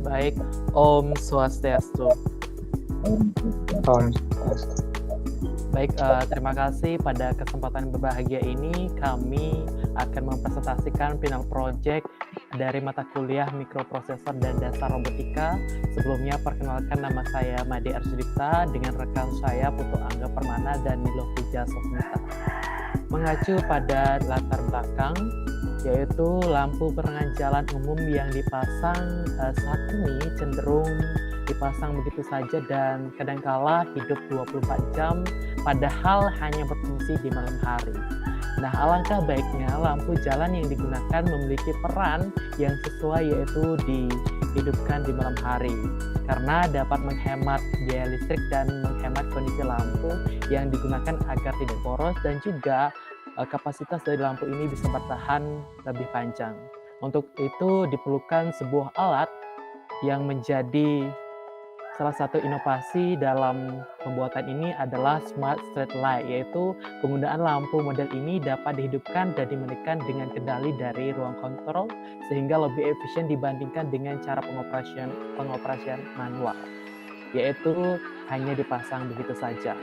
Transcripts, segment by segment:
Baik, Om Swastiastu. Om. Baik, terima kasih pada kesempatan berbahagia ini kami akan mempresentasikan final project dari mata kuliah mikroprosesor dan dasar robotika. Sebelumnya perkenalkan, nama saya Made Arsudipta dengan rekan saya Putu Angga Permana dan Milo Puja Sosmita. Mengacu pada latar belakang yaitu lampu penerangan jalan umum yang dipasang saat ini cenderung dipasang begitu saja dan kadangkala hidup 24 jam padahal hanya berfungsi di malam hari. Nah, alangkah baiknya lampu jalan yang digunakan memiliki peran yang sesuai, yaitu dihidupkan di malam hari karena dapat menghemat biaya listrik dan menghemat kondisi lampu yang digunakan agar tidak boros, dan juga kapasitas dari lampu ini bisa bertahan lebih panjang. Untuk itu diperlukan sebuah alat yang menjadi salah satu inovasi dalam pembuatan ini adalah Smart Street Light, yaitu penggunaan lampu model ini dapat dihidupkan dan dimatikan dengan kendali dari ruang kontrol sehingga lebih efisien dibandingkan dengan cara pengoperasian manual, yaitu hanya dipasang begitu saja.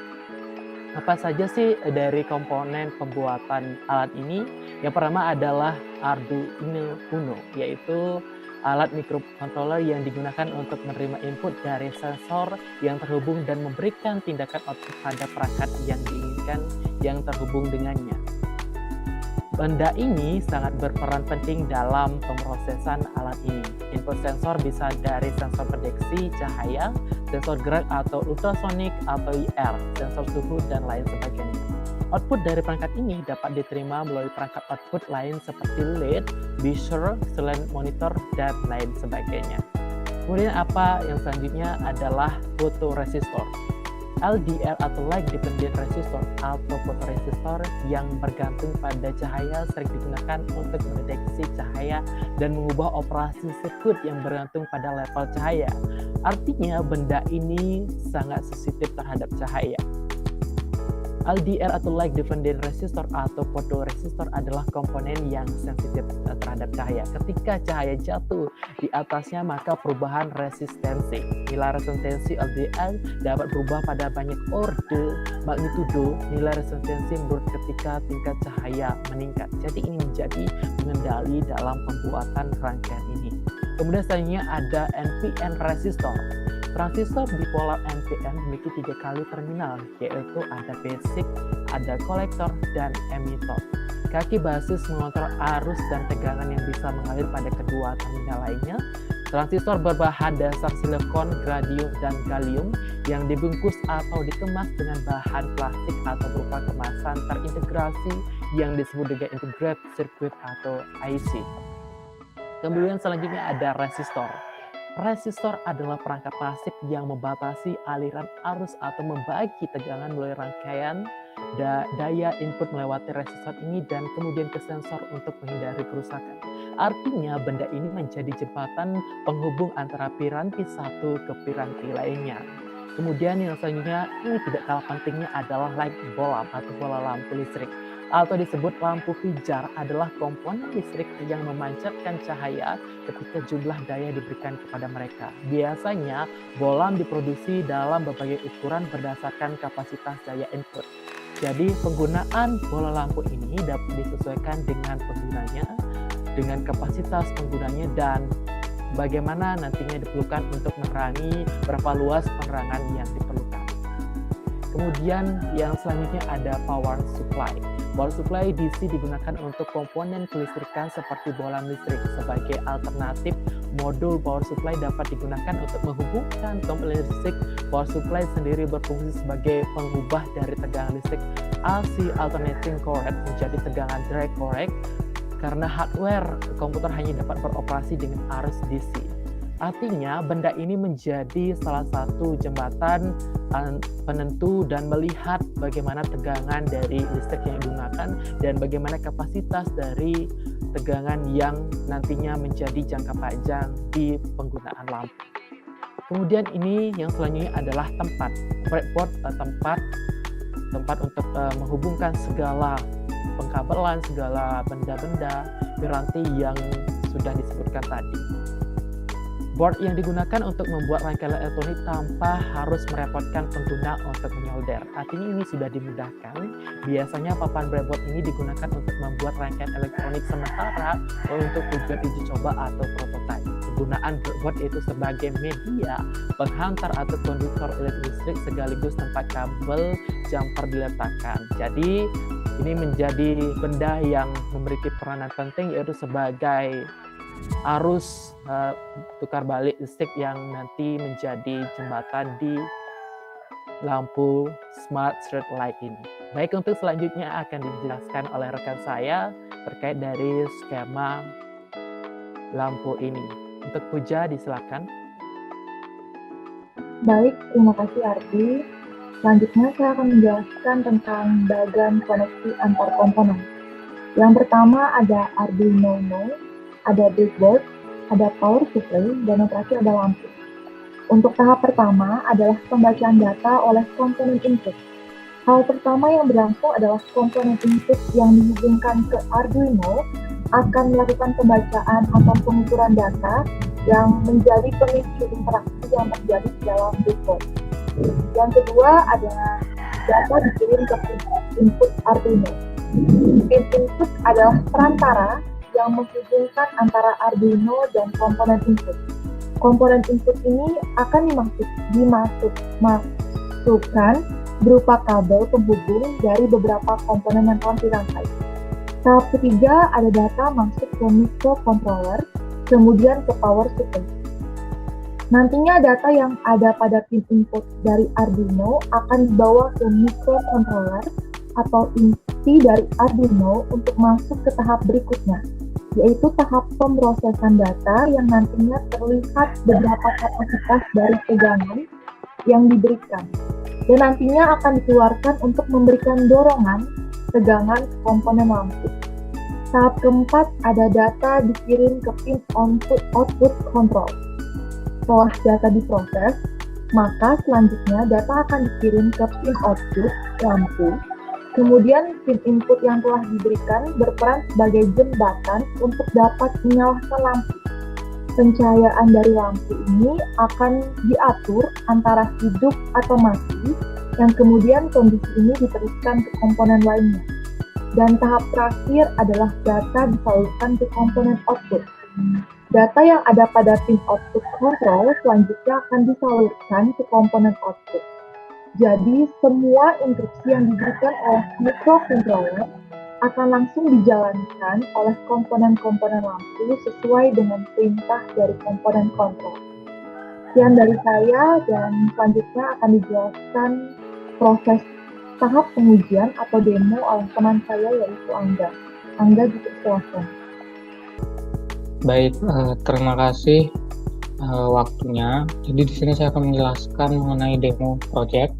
Apa saja sih dari komponen pembuatan alat ini? Yang pertama adalah Arduino Uno, yaitu alat microcontroller yang digunakan untuk menerima input dari sensor yang terhubung dan memberikan tindakan output pada perangkat yang diinginkan yang terhubung dengannya. Benda ini sangat berperan penting dalam pemrosesan alat ini. Input sensor bisa dari sensor pendeteksi cahaya, sensor gerak atau ultrasonik atau IR, sensor suhu, dan lain sebagainya. Output dari perangkat ini dapat diterima melalui perangkat output lain seperti LED, buzzer, selain monitor, dan lain sebagainya. Kemudian apa yang selanjutnya adalah fotoresistor. LDR atau Light Dependent Resistor atau fotoresistor yang bergantung pada cahaya sering digunakan untuk mendeteksi cahaya dan mengubah operasi sirkuit yang bergantung pada level cahaya. Artinya benda ini sangat sensitif terhadap cahaya. LDR atau Light Dependent Resistor atau fotoresistor adalah komponen yang sensitif terhadap cahaya. Ketika cahaya jatuh di atasnya, maka perubahan resistensi. Nilai resistensi LDR dapat berubah pada banyak orde magnitudo nilai resistensi menurut ketika tingkat cahaya meningkat. Jadi ini menjadi pengendali dalam pembuatan rangkaian ini. Kemudian selanjutnya ada NPN resistor. Transistor bipolar NPN memiliki 3 kali terminal, yaitu ada basic, ada kolektor, dan emitter. Kaki basis mengontrol arus dan tegangan yang bisa mengalir pada kedua terminal lainnya. Transistor berbahan dasar silikon, gradium, dan gallium yang dibungkus atau dikemas dengan bahan plastik atau berupa kemasan terintegrasi yang disebut dengan integrated circuit atau IC. Kemudian selanjutnya ada resistor. Resistor adalah perangkat pasif yang membatasi aliran arus atau membagi tegangan melalui rangkaian daya input melewati resistor ini dan kemudian ke sensor untuk menghindari kerusakan. Artinya benda ini menjadi jembatan penghubung antara piranti satu ke piranti lainnya. Kemudian yang selanjutnya ini tidak kalah pentingnya adalah light bulb atau bola lampu listrik, atau disebut lampu pijar, adalah komponen listrik yang memancarkan cahaya ketika jumlah daya diberikan kepada mereka. Biasanya bolam diproduksi dalam berbagai ukuran berdasarkan kapasitas daya input. Jadi penggunaan bola lampu ini dapat disesuaikan dengan penggunanya, dengan kapasitas penggunanya, dan bagaimana nantinya diperlukan untuk menerangi berapa luas penerangan yang diperlukan. Kemudian yang selanjutnya ada power supply. Power supply DC digunakan untuk komponen kelistrikan seperti bolam listrik. Sebagai alternatif, modul power supply dapat digunakan untuk menghubungkan komponen listrik. Power supply sendiri berfungsi sebagai pengubah dari tegangan listrik AC alternating current menjadi tegangan direct current karena hardware komputer hanya dapat beroperasi dengan arus DC. Artinya benda ini menjadi salah satu jembatan penentu dan melihat bagaimana tegangan dari listrik yang digunakan dan bagaimana kapasitas dari tegangan yang nantinya menjadi jangka panjang di penggunaan lampu. Kemudian ini yang selanjutnya adalah tempat breadboard, tempat untuk menghubungkan segala pengkabelan, segala benda-benda piranti yang sudah disebutkan tadi. Board yang digunakan untuk membuat rangkaian elektronik tanpa harus merepotkan pengguna untuk menyolder. Artinya ini sudah dimudahkan. Biasanya papan breadboard ini digunakan untuk membuat rangkaian elektronik sementara untuk tujuan uji coba atau prototipe. Penggunaan breadboard itu sebagai media penghantar atau konduktor listrik sekaligus tempat kabel jumper diletakkan. Jadi ini menjadi benda yang memiliki peranan penting, yaitu sebagai arus tukar balik listrik yang nanti menjadi jembatan di lampu smart street light ini. Baik, untuk selanjutnya akan dijelaskan oleh rekan saya terkait dari skema lampu ini. Untuk Puja, disilakan. Baik, terima kasih Ardi. Selanjutnya saya akan menjelaskan tentang bagan koneksi antar komponen. Yang pertama ada Arduino Uno, ada breadboard, ada power supply, dan yang terakhir ada lampu. Untuk tahap pertama adalah pembacaan data oleh komponen input. Hal pertama yang berlangsung adalah komponen input yang dihubungkan ke Arduino akan melakukan pembacaan atau pengukuran data yang menjadi pemicu interaksi yang terjadi di dalam breadboard. Yang kedua adalah data dikirim ke input Arduino. Pin input adalah perantara yang menghubungkan antara Arduino dan komponen input. Komponen input ini akan dimasukkan berupa kabel penghubung dari beberapa komponen yang telah dirangkai. Tahap ketiga ada data masuk ke microcontroller, kemudian ke power supply. Nantinya data yang ada pada pin input dari Arduino akan dibawa ke microcontroller atau inti dari Arduino untuk masuk ke tahap berikutnya, yaitu tahap pemrosesan data yang nantinya terlihat beberapa kapasitas dari tegangan yang diberikan, dan nantinya akan dikeluarkan untuk memberikan dorongan tegangan ke komponen lampu. Tahap keempat ada data dikirim ke pin output control. Setelah data diproses, maka selanjutnya data akan dikirim ke pin output lampu. Kemudian pin input yang telah diberikan berperan sebagai jembatan untuk dapat menyalakan lampu. Pencahayaan dari lampu ini akan diatur antara hidup atau mati, yang kemudian kondisi ini diteruskan ke komponen lainnya. Dan tahap terakhir adalah data disalurkan ke komponen output. Data yang ada pada pin output control selanjutnya akan disalurkan ke komponen output. Jadi, semua instruksi yang diberikan oleh microcontroller akan langsung dijalankan oleh komponen-komponen lampu sesuai dengan perintah dari komponen kontrol. Sekian dari saya, dan selanjutnya akan dijelaskan proses tahap pengujian atau demo oleh teman saya, yaitu Angga. Angga, dipersilakan. Baik, terima kasih waktunya. Jadi di sini saya akan menjelaskan mengenai demo project.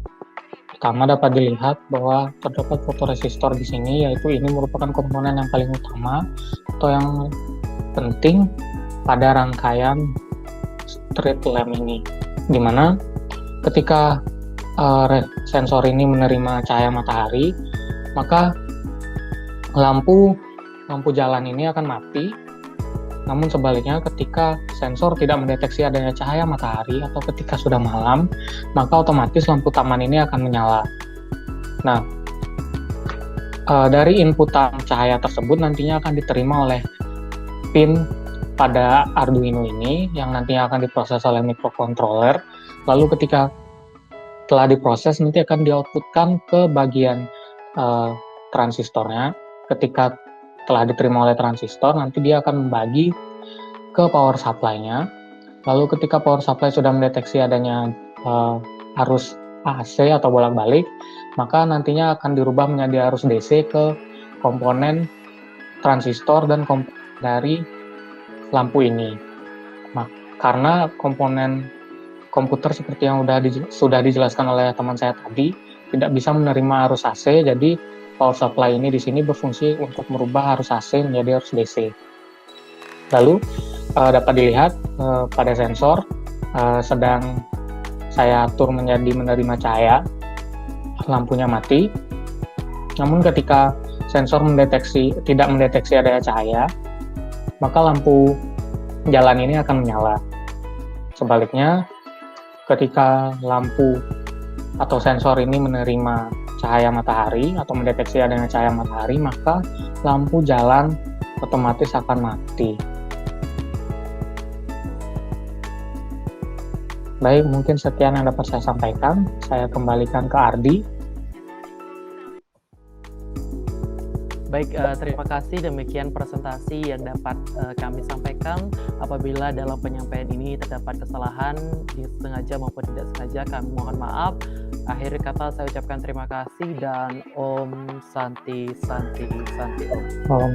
Pertama dapat dilihat bahwa terdapat fotoresistor di sini, yaitu ini merupakan komponen yang paling utama atau yang penting pada rangkaian street lamp ini, di mana ketika sensor ini menerima cahaya matahari, maka lampu jalan ini akan mati. Namun sebaliknya, ketika sensor tidak mendeteksi adanya cahaya matahari atau ketika sudah malam, maka otomatis lampu taman ini akan menyala. Nah, dari inputan cahaya tersebut nantinya akan diterima oleh pin pada Arduino ini yang nantinya akan diproses oleh microcontroller. Lalu ketika telah diproses, nanti akan di-outputkan ke bagian transistornya. Ketika telah diterima oleh transistor, nanti dia akan membagi ke power supply-nya. Lalu ketika power supply sudah mendeteksi adanya arus AC atau bolak-balik, maka nantinya akan dirubah menjadi arus DC ke komponen transistor dan komponen dari lampu ini. Nah, karena komponen komputer seperti yang sudah dijelaskan oleh teman saya tadi, tidak bisa menerima arus AC, jadi power supply ini di sini berfungsi untuk merubah arus AC menjadi arus DC. Lalu dapat dilihat pada sensor sedang saya atur menjadi menerima cahaya, lampunya mati. Namun ketika sensor tidak mendeteksi adanya cahaya, maka lampu jalan ini akan menyala. Sebaliknya, ketika lampu atau sensor ini menerima cahaya matahari atau mendeteksi adanya cahaya matahari, maka lampu jalan otomatis akan mati. Baik, mungkin sekian yang dapat saya sampaikan. Saya kembalikan ke Ardi. Baik, terima kasih. Demikian presentasi yang dapat kami sampaikan. Apabila dalam penyampaian ini terdapat kesalahan, disengaja maupun tidak sengaja, kami mohon maaf. Akhir kata saya ucapkan terima kasih dan Om Santi Santi Santi Om. Om.